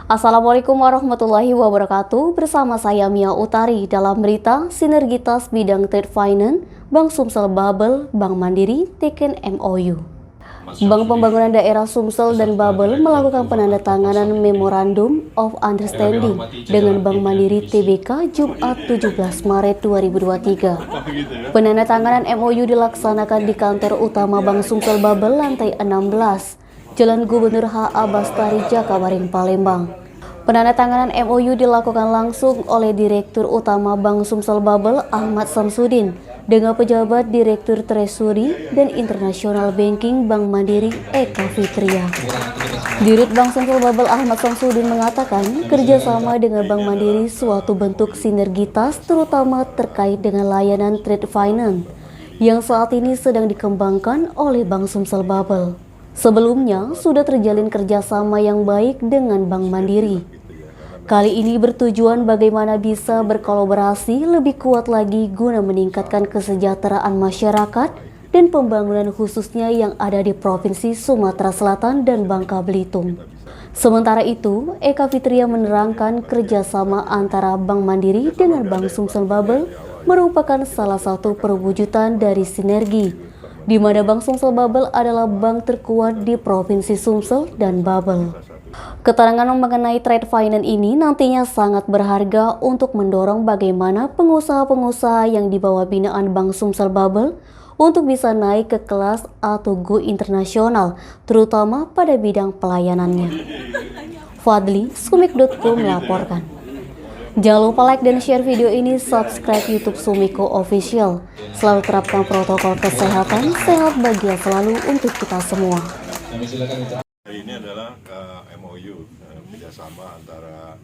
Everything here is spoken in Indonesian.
Assalamualaikum warahmatullahi wabarakatuh. Bersama saya Mia Utari dalam berita sinergitas bidang trade finance Bank Sumsel Babel, Bank Mandiri teken MOU. Bank Pembangunan Daerah Sumsel dan Babel melakukan penandatanganan Memorandum of Understanding dengan Bank Mandiri TBK Jumat 17 Maret 2023. Penandatanganan MOU dilaksanakan di kantor utama Bank Sumsel Babel lantai 16, Jalan Gubernur H.A. Bastari, Jakabaring, Palembang. Penandatanganan MOU dilakukan langsung oleh Direktur Utama Bank Sumsel Babel Ahmad Samsudin dengan pejabat Direktur Treasury dan International Banking Bank Mandiri Eka Fitria. Dirut Bank Sumsel Babel Ahmad Samsudin mengatakan kerjasama dengan Bank Mandiri suatu bentuk sinergitas terutama terkait dengan layanan trade finance yang saat ini sedang dikembangkan oleh Bank Sumsel Babel. Sebelumnya sudah terjalin kerjasama yang baik dengan Bank Mandiri. Kali ini bertujuan bagaimana bisa berkolaborasi lebih kuat lagi guna meningkatkan kesejahteraan masyarakat dan pembangunan khususnya yang ada di Provinsi Sumatera Selatan dan Bangka Belitung. Sementara itu, Eka Fitria menerangkan kerjasama antara Bank Mandiri dengan Bank Sumsel Babel merupakan salah satu perwujudan dari sinergi, di mana Bank Sumsel Babel adalah bank terkuat di Provinsi Sumsel dan Babel. Keterangan mengenai trade finance ini nantinya sangat berharga untuk mendorong bagaimana pengusaha-pengusaha yang di bawah binaan Bank Sumsel Babel untuk bisa naik ke kelas atau go internasional, terutama pada bidang pelayanannya. Fadli, Sumik.co melaporkan. Jangan lupa like dan share video ini, subscribe YouTube Sumiko Official. Selalu terapkan protokol kesehatan, sehat bahagia selalu untuk kita semua. Ini adalah MOU kerjasama antara